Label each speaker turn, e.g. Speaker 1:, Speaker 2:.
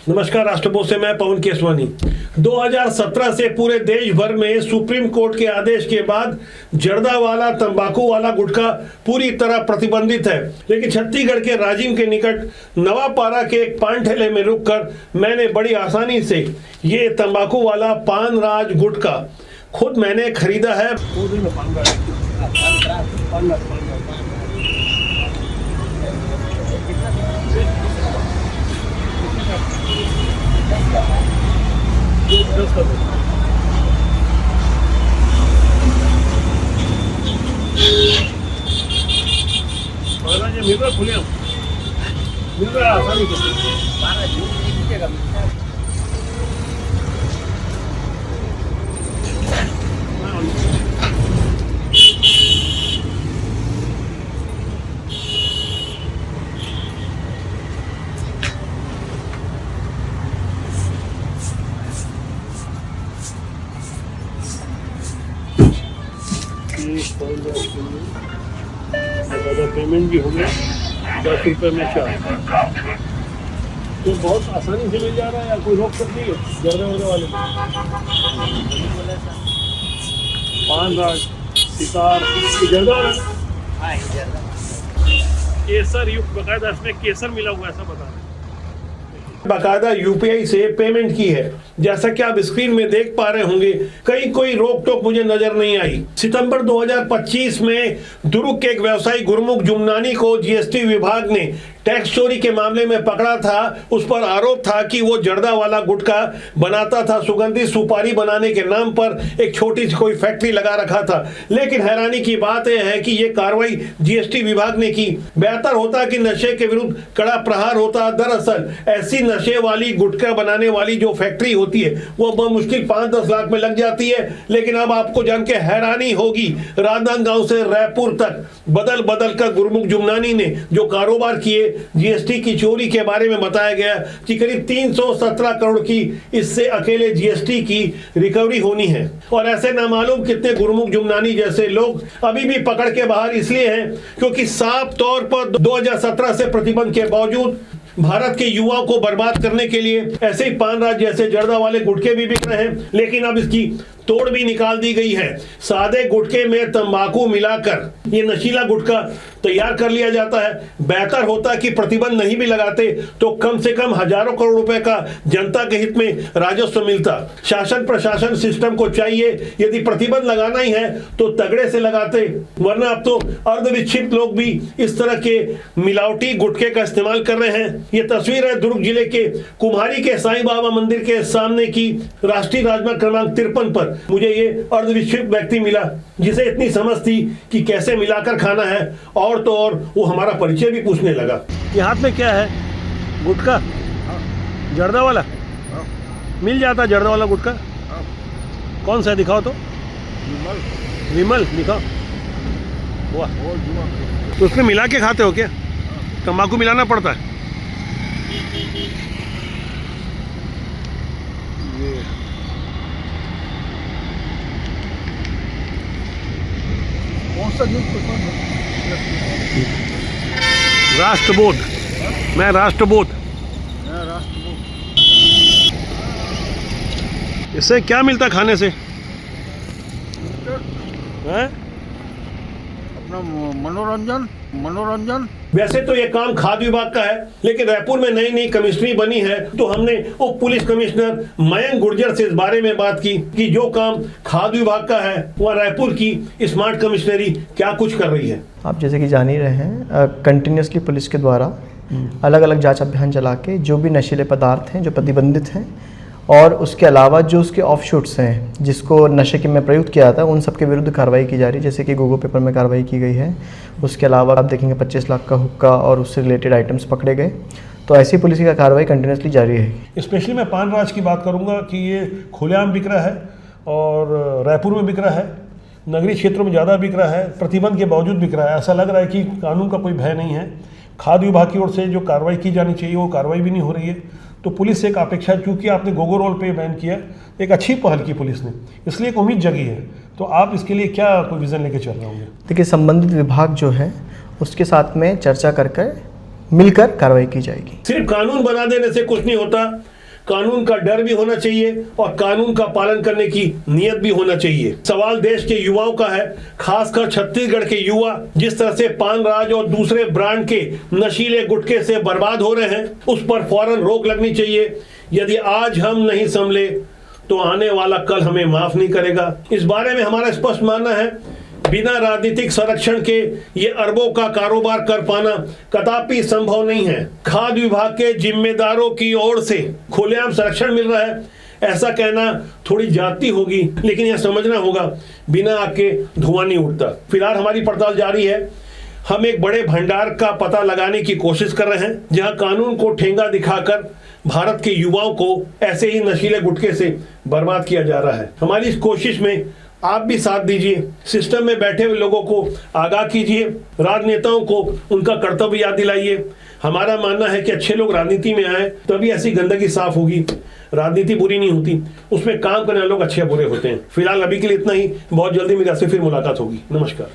Speaker 1: नमस्कार, राष्ट्रपोत से मैं पवन केसवानी। 2017 से पूरे देश भर में सुप्रीम कोर्ट के आदेश के बाद जर्दा वाला, तंबाकू वाला गुटखा पूरी तरह प्रतिबंधित है। लेकिन छत्तीसगढ़ के राजिम के निकट नवापारा के एक पान ठेले में रुककर मैंने बड़ी आसानी से ये तंबाकू वाला पान राज गुटखा खुद मैंने खरीदा है। आसानी पेमेंट भी हो गया, 10 रुपये में 4। तो बहुत आसानी से मिल जा रहा है, या कोई रोक सकती है जर्दे वर्दे वाले पान राज सितार जर्दा वाला केसर युक्त बकायदा इसमें केसर मिला हुआ है, ऐसा बता रहे हैं। बाकायदा यूपीआई से पेमेंट की है, जैसा कि आप स्क्रीन में देख पा रहे होंगे। कहीं कोई रोक टोक मुझे नजर नहीं आई। सितंबर 2025 में दुर्ग के एक व्यवसायी गुरमुख जुमनानी को जीएसटी विभाग ने टैक्स चोरी के मामले में पकड़ा था। उस पर आरोप था कि वो जर्दा वाला गुटखा बनाता था, सुगंधित सुपारी बनाने के नाम पर एक छोटी सी कोई फैक्ट्री लगा रखा था। लेकिन हैरानी की बात यह है कि ये कार्रवाई जीएसटी विभाग ने की। बेहतर होता कि नशे के विरुद्ध कड़ा प्रहार होता। दरअसल ऐसी नशे वाली गुटखा बनाने वाली जो फैक्ट्री होती है वो मुश्किल 5-10 लाख में लग जाती है। लेकिन अब आपको जान के हैरानी होगी, राजनांदगांव से रायपुर तक बदल बदल कर गुरमुख जुमनानी ने जो कारोबार किए, जीएसटी की चोरी के बारे में बताया गया कि करीब 317 करोड़ की इससे अकेले जीएसटी की रिकवरी होनी है। और ऐसे नामालूम कितने गुरमुख जुमनानी जैसे लोग अभी भी पकड़ के बाहर इसलिए हैं क्योंकि साफ तौर पर 2017 से प्रतिबंध के बावजूद भारत के युवाओं को बर्बाद करने के लिए ऐसे ही पान राज जैसे जर्दा वाले गुटखे भी बिक रहे हैं। लेकिन अब इसकी तोड़ भी निकाल दी गई है। सादे गुटखे में तंबाकू मिलाकर ये नशीला गुटखा तैयार कर लिया जाता है। बेहतर होता कि प्रतिबंध नहीं भी लगाते तो कम से कम हजारों करोड़ रुपए का जनता के हित में राजस्व मिलता। शासन प्रशासन सिस्टम को चाहिए, यदि प्रतिबंध लगाना ही है तो तगड़े से लगाते, वरना अब तो अर्धविक्षिप्त लोग भी इस तरह के मिलावटी गुटखे का इस्तेमाल कर रहे हैं। ये तस्वीर है दुर्ग जिले के कुम्हारी के साईं बाबा मंदिर के सामने की। राष्ट्रीय राजमार्ग क्रमांक 53 पर मुझे ये अर्धविक्षिप्त व्यक्ति मिला जिसे इतनी समझ थी कि कैसे मिलाकर खाना है। और तो और वो हमारा परिचय भी पूछने लगा। ये हाथ में क्या है? गुटखा? जर्दा वाला? मिल जाता जर्दा वाला गुटखा? कौन सा दिखाओ तो। विमल दिखाओ। वाह, तो उसमें मिला के खाते हो क्या? तंबाकू मिलाना पड़ता है? राष्ट्रबोध। मैं राष्ट्रबोध। इससे क्या मिलता खाने से?
Speaker 2: अपना मनोरंजन।
Speaker 1: वैसे तो ये काम खाद्य विभाग का है, लेकिन रायपुर में नई नई कमिश्नरी बनी है तो हमने उप पुलिस कमिश्नर मयंक गुर्जर से इस बारे में बात की कि जो काम खाद्य विभाग का है वह रायपुर की स्मार्ट कमिश्नरी क्या कुछ कर रही है।
Speaker 3: आप जैसे कि जान ही रहे हैं, कंटिन्यूसली पुलिस के द्वारा अलग अलग जांच अभियान चला के जो भी नशीले पदार्थ हैं जो प्रतिबंधित हैं और उसके अलावा जो उसके ऑफशूट्स हैं जिसको नशे के में प्रयुक्त किया जाता है उन सब के विरुद्ध कार्रवाई की जा रही है। जैसे कि गोगो पेपर में कार्रवाई की गई है। उसके अलावा आप देखेंगे 25 लाख का हुक्का और उससे रिलेटेड आइटम्स पकड़े गए। तो ऐसी पुलिस की कार्रवाई कंटिन्यूसली जारी रहेगी।
Speaker 1: स्पेशली मैं पान राज की बात करूँगा कि ये खुलेआम बिक रहा है और रायपुर में बिक रहा है, नगरीय क्षेत्रों में ज़्यादा बिक रहा है, प्रतिबंध के बावजूद बिक रहा है। ऐसा लग रहा है कि कानून का कोई भय नहीं है। खाद्य विभाग की ओर से जो कार्रवाई की जानी चाहिए वो कार्रवाई भी नहीं हो रही है। तो पुलिस से एक अपेक्षा, चूँकि आपने गोगो रोल पे बैन किया, एक अच्छी पहल की पुलिस ने, इसलिए एक उम्मीद जगी है। तो आप इसके लिए क्या कोई विज़न लेके चल रहे होंगे?
Speaker 3: देखिए, संबंधित विभाग जो है उसके साथ में चर्चा कर मिलकर कार्रवाई की जाएगी।
Speaker 1: सिर्फ कानून बना देने से कुछ नहीं होता, कानून का डर भी होना चाहिए और कानून का पालन करने की नियत भी होना चाहिए। सवाल देश के युवाओं का है, खासकर छत्तीसगढ़ के युवा जिस तरह से पान राज और दूसरे ब्रांड के नशीले गुटखे से बर्बाद हो रहे हैं, उस पर फौरन रोक लगनी चाहिए। यदि आज हम नहीं संभले तो आने वाला कल हमें माफ नहीं करेगा। इस बारे में हमारा स्पष्ट मानना है, बिना राजनीतिक संरक्षण के ये अरबों का कारोबार कर पाना कदापि संभव नहीं है। खाद्य विभाग के जिम्मेदारों की ओर से खुलेआम संरक्षण मिल रहा है, ऐसा कहना थोड़ी जाती होगी, लेकिन यह समझना होगा बिना आग के धुआं नहीं उठता। फिलहाल हमारी पड़ताल जारी है। हम एक बड़े भंडार का पता लगाने की कोशिश कर रहे हैं, जहां कानून को ठेंगा दिखाकर भारत के युवाओं को ऐसे ही नशीले गुटखे से बर्बाद किया जा रहा है। हमारी इस कोशिश में आप भी साथ दीजिए, सिस्टम में बैठे हुए लोगों को आगाह कीजिए, राजनेताओं को उनका कर्तव्य याद दिलाइए। हमारा मानना है कि अच्छे लोग राजनीति में आए तभी ऐसी गंदगी साफ होगी। राजनीति बुरी नहीं होती, उसमें काम करने वाले लोग अच्छे बुरे होते हैं। फिलहाल अभी के लिए इतना ही, बहुत जल्दी मेरे आपसे फिर मुलाकात होगी। नमस्कार।